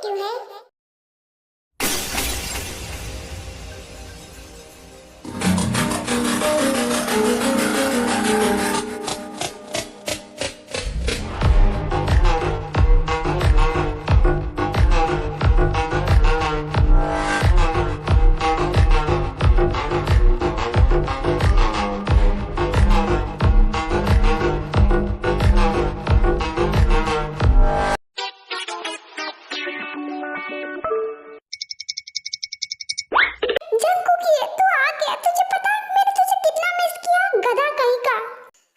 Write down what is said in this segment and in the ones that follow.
क्यों है? जंकुक ये तू आ गया, तुझे पता है मैंने तुझे कितना मिस किया, गधा कहीं का।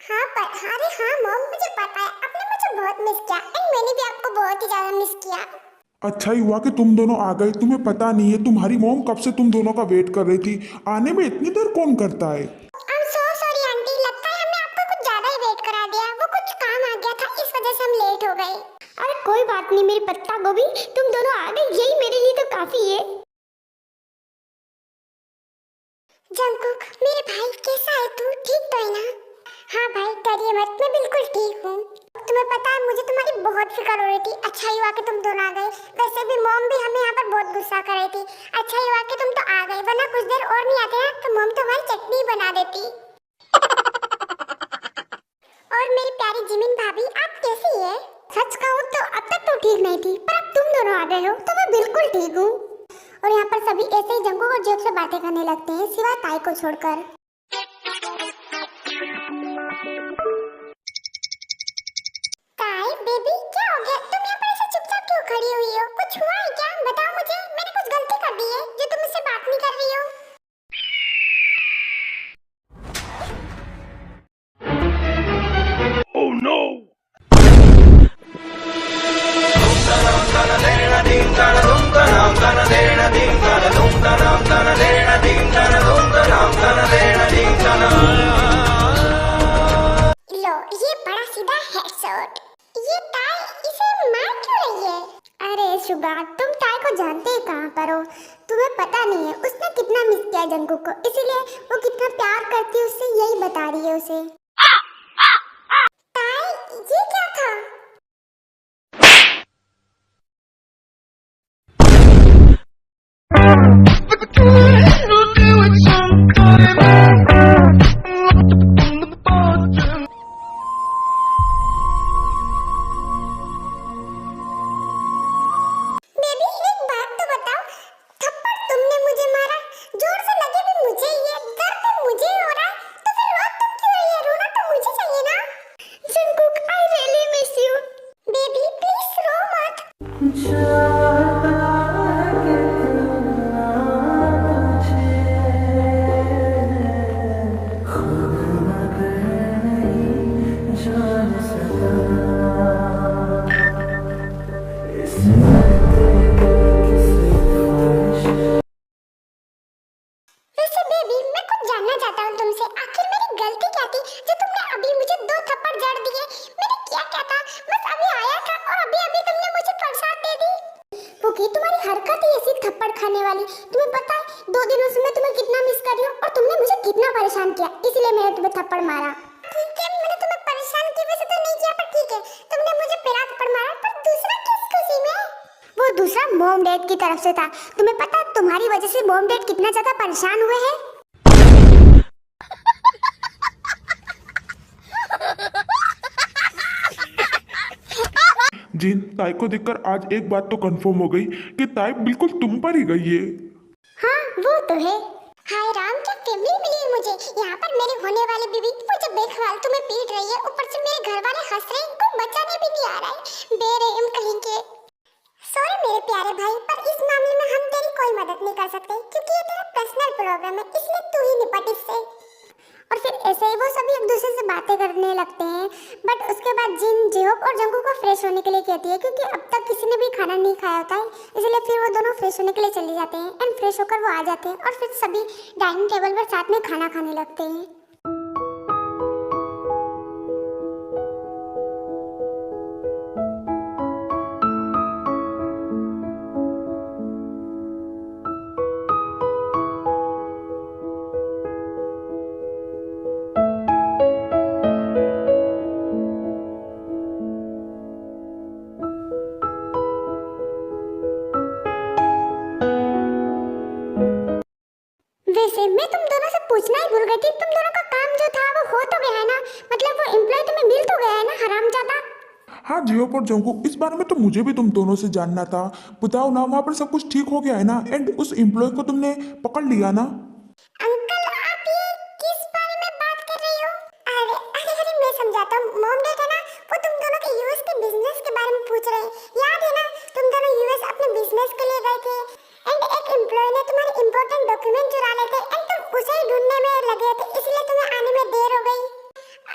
हाँ पर अरे हाँ मॉम, मुझे पता है आपने मुझे बहुत मिस किया एंड मैंने भी आपको बहुत ही ज्यादा मिस किया। अच्छा ही हुआ कि तुम दोनों आ गए। तुम्हें पता नहीं है तुम्हारी मॉम कब से तुम दोनों का वेट कर रही थी। आने में इतनी देर कौन करता है। I am so sorry aunty, लगता है हमने आपको कुछ ज्यादा ही वेट करा दिया, वो कुछ काम आ गया था इस वजह से हम लेट हो गए। अरे कोई बात नहीं मेरी पत्ता गोभी, तुम दोनों आ गए यही मेरे लिए तो काफी है। जंकुक मेरे भाई कैसा है तू, ठीक तो है ना? हाँ भाई डरिए मत, मैं बिल्कुल ठीक हूँ। तुम्हें पता है मुझे तुम्हारी बहुत फिक्र हो रही थी, अच्छा ही हुआ कि तुम दोनों आ गए। वैसे भी मॉम भी हमें यहाँ पर बहुत गुस्सा कर रही थी, अच्छा ही हुआ कि तुम तो आ गए, वरना कुछ देर और नहीं आते ना तो मॉम तो हमारी चटनी बना देती। और मेरी प्यारी जिमिन भाभी आप कैसी है? सच कहूँ तो अब तक तो ठीक नहीं थी, पर अब तुम दोनों आ गए हो तो मैं बिल्कुल ठीक हूँ। और यहाँ पर सभी ऐसे ही जंकुक और जेक से बातें करने लगते हैं सिवाय ताई को छोड़कर। ताई बेबी क्या हो गया, तुम यहाँ पर ऐसे चुपचाप क्यों खड़ी हुई हो? कुछ हुआ है क्या? बताओ मुझे, मैंने कुछ गलती कर दी है जो तुम मुझसे बात नहीं कर रही हो? लो ये बड़ा सीधा हेडशॉट। ये ताई इसे मार क्यों रही है? अरे शुगा तुम ताई को जानते ही कहाँ पर हो, तुम्हें पता नहीं है उसने कितना मिस किया जंकुक को, इसीलिए वो कितना प्यार करती है उससे, यही बता रही है उसे। ताई ये क्या था? बेबी एक बात तो बताओ, थप्पड़ तुमने मुझे मारा, जोर से लगे भी मुझे, ये दर्द भी मुझे हो रहा है, तो फिर रो तुम क्यों रही है? रोना तो मुझे चाहिए ना। Jungkook I really miss you. Baby please रो मत। वैसे बेबी मैं कुछ जानना चाहता हूँ तुमसे, आखिर मेरी गलती क्या थी जो तुमने अभी मुझे 2 थप्पड़ जड़ दिए? मैंने क्या क्या था? बस अभी आया था और अभी अभी तुमने मुझे प्रसाद दे दी। पुकी तुम्हारी हरकत ही ऐसी थप्पड़ खाने वाली, तुम्हें पता है 2 दिनों से मैं तुम्हें कितना मिस कर रही हूँ और तुमने मुझे कितना परेशान किया, इसलिए मैंने तुम्हें थप्पड़ मारा। ठीक है मैंने तुम्हें परेशान की वजह से तो नहीं किया, पर ठीक है तुमने मुझे पहला थप्पड़ मारा, पर दूसरा किस खुशी में? वो दूसरा मॉम डैड की तरफ से था, तुम्हें पता है तुम्हारी वजह से मॉम डैड कितना ज्यादा परेशान हुए हैं। जिन ताई को देखकर आज एक बात तो कंफर्म हो गई कि ताई बिल्कुल तुम पर ही गई है। हाँ वो तो है। हाय राम क्या फैमिली मिली है मुझे, यहाँ पर मेरी होने वाली बीवी मुझे बेखवाल तुम्हें पीट रही है, ऊपर से मेरे घर वाले हंस रहे हैं, कोई बचाने भी नहीं आ रहा है, बेरहम कहीं के। सॉरी मेरे प्यारे भाई, पर इस मामले में हम तेरी कोई मदद नहीं कर सकते क्योंकि ये तेरा पर्सनल प्रॉब्लम है, इसलिए तू ही निपट इससे। और फिर ऐसे ही वो सभी एक दूसरे से बातें करने लगते हैं, बट उसके बाद जिन जेहोक और जंकुक को फ्रेश होने के लिए कहती है क्योंकि अब तक किसी ने भी खाना नहीं खाया होता है, इसलिए फिर वो दोनों फ्रेश होने के लिए चले जाते हैं एंड फ्रेश होकर वो आ जाते हैं और फिर सभी डाइनिंग टेबल पर साथ में खाना खाने लगते हैं। हाँ जियोप और जंगकुक, इस बारे में तो मुझे भी तुम दोनों से जानना था। बताओ ना, वहाँ पर सब कुछ ठीक हो गया है ना? एंड उस एम्प्लॉय को तुमने पकड़ लिया ना? अंकल आप ये किस बारे में बात कर रही हो? अरे अरे अरे मैं समझाता हूँ। मॉम डैड है ना, वो तुम दोनों के यूएस के बिजनेस के बारे में पूछ रहे हैं। याद है ना, तुम दोनों यूएस अपने बिजनेस के लिए गए थे एंड एक एम्प्लॉय ने तुम्हारे इंपॉर्टेंट डॉक्यूमेंट चुरा लिए थे एंड तुम उसे ही ढूंढने में लगे थे, इसलिए तुम्हें आने में देर हो गई।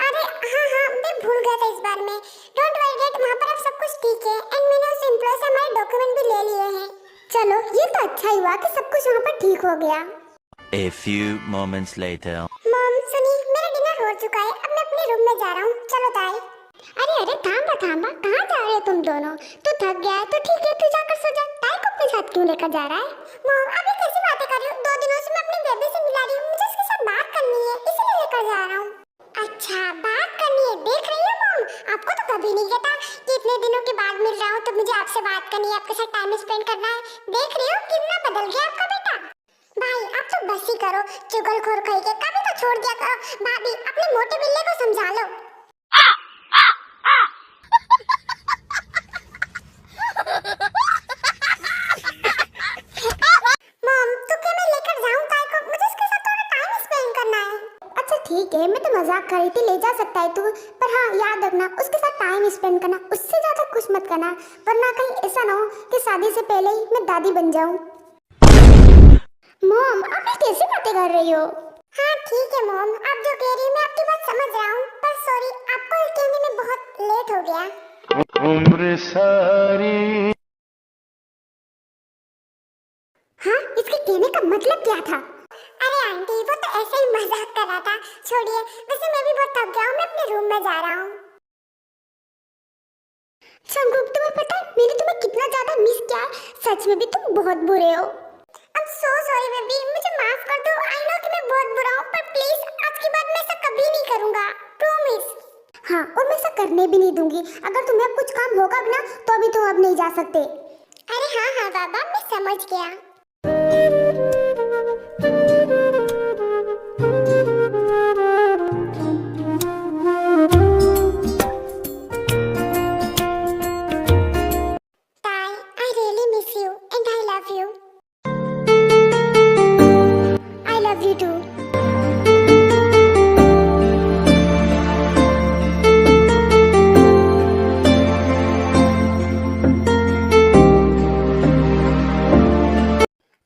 अरे हाँ हाँ, मैं भूल गया था इस बारे में। डोंट वरी डैड, वहाँ पर अब सब कुछ ठीक है एंड मैंने उस एम्प्लॉय से हमारे डॉक्यूमेंट भी ले लिए हैं। चलो ये तो अच्छा ही हुआ कि सब कुछ वहाँ पर ठीक हो गया। A few moments later. Mom सुनी, मेरा डिनर हो चुका है, अब मैं अपने रूम में जा रहा हूँ। चलो ताई। अरे अरे थांबा थांबा, कहाँ जा रहे हो तुम दोनों? तू थक गया है तो ठीक है, तू जाकर सो जा। ताई को अपने साथ क्यों लेकर जा रहा है? मॉम अभी कैसी बातें कर रही हो? 2 दिनों से मैं अपने बेबी से मिला रही हूँ, मुझे उसके साथ बात करनी है, इसलिए लेकर जा रहा हूँ। अच्छा बात करनी है, देख रही हो मॉम, आपको तो कभी नहीं कहता कि इतने दिनों के बाद मिल रहा हूँ तो मुझे आपसे बात करनी है, आपके साथ टाइम स्पेंड करना है। देख रही हो कितना बदल गया आपका बेटा। भाई आप तो बस ही करो, चुगलखोर कहीं के, कभी तो छोड़ दिया करो। भाभी अपने मोटे बिल्ले को समझा लो। मॉम तो क्या मैं लेकर जाऊं ताई को? मुझे उसके साथ थोड़ा टाइम स्पेंड करना है। अच्छा ठीक है, मैं तो मजाक कर रही थी, ले जा सकता है तू, पर हाँ याद रखना उसके साथ टाइम स्पेंड करना, उससे ज्यादा कुछ मत करना, वरना कहीं ऐसा ना हो कि शादी से पहले ही मैं दादी बन जाऊं। मॉम आप ये कैसी बातें कर रही हो? हाँ ठीक है मॉम, आप जो कह रही हो मैं आपकी बात समझ रहा हूँ, पर सॉरी आपको ये कहने में बहुत लेट हो गया। उम्र सारी। हाँ इसके कहने का मतलब क्या था? अरे आंटी वो तो ऐसे ही मजाक कर रहा था, छोड़िए। वैसे मैं भी बहुत थक गया हूँ, मैं अपने रूम में जा रहा हूँ। जंगकुक तुम्हें पता है मैंने तुम्हें कितना ज्यादा मिस किया, सच में भी तुम बहुत बुरे हो। I'm so sorry बेबी, मुझे माफ कर दो। आई नो कि मैं बहुत बुरा हूँ, पर प्लीज आज के बाद मैं ऐसा कभी नहीं करूँगा, प्रॉमिस। हाँ और मैं ऐसा करने भी नहीं दूंगी। अगर तुम्हें अब कुछ काम होगा भी ना तो अभी तुम अब नहीं जा सकते। अरे हाँ हाँ बाबा मैं समझ गया। ताई, I really miss you and I love you. I love you too.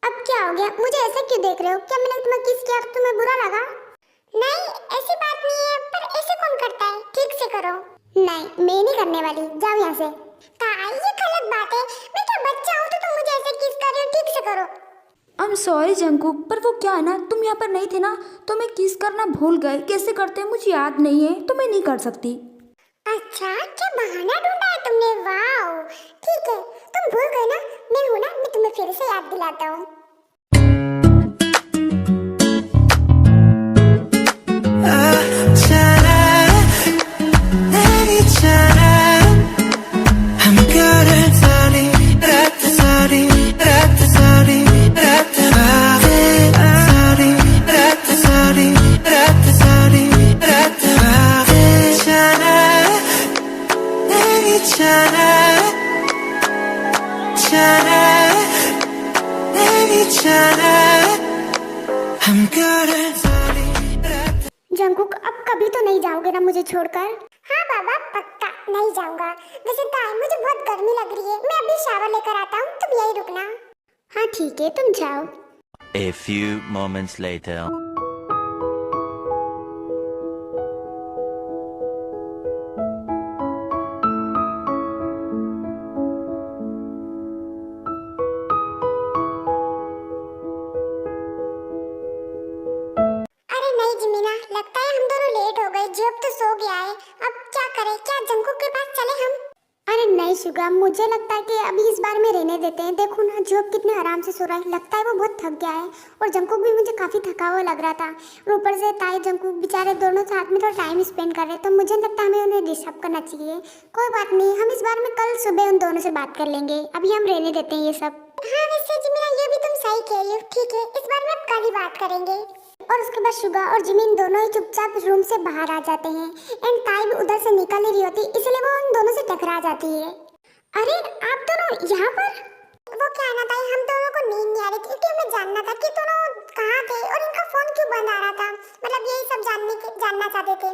अब क्या हो गया? मुझे ऐसे क्यों देख रहे हो? क्या मैंने तुम्हें किस किया तो तुम्हें बुरा लगा? नहीं ऐसी बात नहीं है, पर ऐसे कौन करता है? ठीक से करो। नहीं मैं नहीं करने वाली, जाओ यहाँ से। ताई ये गलत बात है, मैं क्या बच्चा हूँ तो तुम मुझे ऐसे किस कर रही हो? ठीक से करो। आई एम सॉरी जंगकुक, पर वो क्या है ना, तुम यहाँ पर नहीं थे ना तो मैं किस करना भूल गए। कैसे करते हैं मुझे याद नहीं है, तो मैं नहीं कर सकती। अच्छा क्या बहाना ढूंढा है तुमने? वाओ ठीक है, तुम भूल गए ना, मैं हूँ ना, मैं तुम्हें फिर से याद दिलाता हूँ। जंगकुक अब कभी तो नहीं जाओगे ना मुझे छोड़कर? हाँ बाबा पक्का नहीं जाऊंगा। वैसे ताई मुझे बहुत गर्मी लग रही है, मैं अभी शावर लेकर आता हूँ, तुम यही रुकना। हाँ ठीक है तुम जाओ। A few moments later. अरे नहीं जिमीना, लगता है हम दोनों लेट हो गए। जॉब तो सो गया है, अब क्या करें? क्या जंगकुक के पास चले हम? अरे नहीं शुगा, मुझे लगता है कि अभी इस बार में रहने देते हैं। देखो ना जॉब कितने आराम से सो रहा है, लगता है वो बहुत थक गया है। और जंगकुक भी मुझे काफी थका हुआ लग रहा था, और ऊपर से ताई जंगकुक बेचारे दोनों साथ में थोड़ा टाइम स्पेंड कर रहे, तो मुझे लगता है हमें उन्हें डिस्टर्ब करना चाहिए। कोई बात नहीं, हम इस बार में कल सुबह उन दोनों से बात कर लेंगे, अभी हम रहने देते हैं ये सब। हाँ वैसे जिमीना ये भी तुम सही कह रही हो, ठीक है इस बार में कल ही बात करेंगे। और उसके बाद शुगा और जिमिन दोनों ही चुपचाप रूम से बाहर आ जाते हैं एंड ताई भी उधर से निकल ही रही होती, इसलिए वो उन दोनों से टकरा जाती है। अरे आप दोनों यहाँ पर? वो क्या है ना ताई, हम दोनों को नींद नहीं आ रही क्योंकि हमें जानना था कि दोनों कहाँ थे और इनका फोन क्यों बंद आ रहा था, मतलब यही सब जानना चाहते थे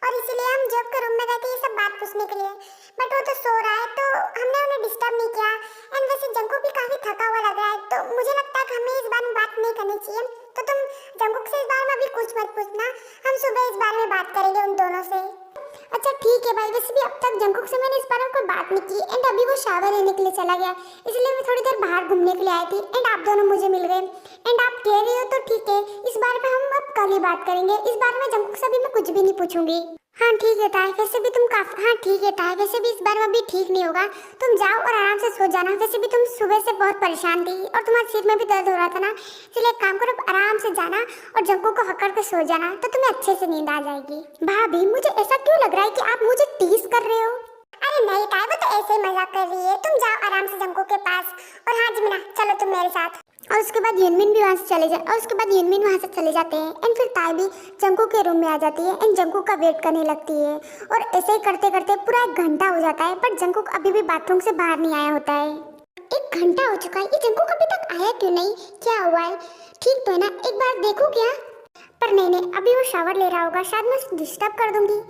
और इसीलिए हम जब के रूम में गए थे ये सब बात पूछने के लिए। बट वो तो सो रहा है तो हमने उन्हें डिस्टर्ब नहीं किया एंड वैसे जंकुक भी काफी थका हुआ लग रहा है तो मुझे लगता है कि हमें इस बारे में बात नहीं करनी चाहिए। तो तुम जंकुक से इस बारे में अभी कुछ मत पूछना, हम सुबह इस बारे में बात करेंगे उन दोनों से। अच्छा ठीक है भाई, वैसे भी अब तक जंकुक से मैंने इस बारे में कोई बात नहीं की एंड अभी वो शावर लेने के लिए चला गया, इसलिए मैं थोड़ी देर बाहर घूमने के लिए आई थी एंड आप दोनों मुझे मिल गए एंड आप कह रही हो तो ठीक है, इस बारे में हम अब कल ही बात करेंगे। इस बारे में जंकुक से भी मैं कुछ भी नहीं पूछूंगी। हाँ ठीक है ताई, वैसे भी तुम काफी हाँ ठीक है ताई, वैसे भी इस बार में अभी ठीक नहीं होगा, तुम जाओ और आराम से सो जाना। वैसे भी तुम सुबह से बहुत परेशान थी और तुम्हारे सिर में भी दर्द हो रहा था ना, इसलिए एक काम करो आराम से जाना और जंकुक को पकड़ के सो जाना तो तुम्हें अच्छे से नींद आ जाएगी। भाभी मुझे ऐसा क्यों लग रहा है कि आप मुझे टीज कर रहे हो? अरे नहीं ताई, वो तो ऐसे ही मजाक कर रही है, तुम जाओ आराम से जंकुक के पास। और हाँ जिमिना चलो तुम मेरे साथ। और उसके बाद युनमिन भी वहाँ से चले जाते हैं एंड फिर ताई भी जंकुक के रूम में आ जाती है एंड जंकुक का वेट करने लगती है और ऐसे ही करते करते पूरा 1 घंटा हो जाता है बट जंकुक अभी भी बाथरूम से बाहर नहीं आया होता है। 1 घंटा हो चुका है, ये जंकुक अभी तक आया क्यों नहीं? क्या हुआ है? ठीक तो है ना, एक बार देखो क्या? पर नहीं, अभी वो शावर ले रहा होगा, शायद मैं डिस्टर्ब कर दूंगी।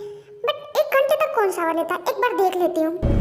बट 1 घंटे तक कौन शावर लेता है, एक बार देख लेती हूँ।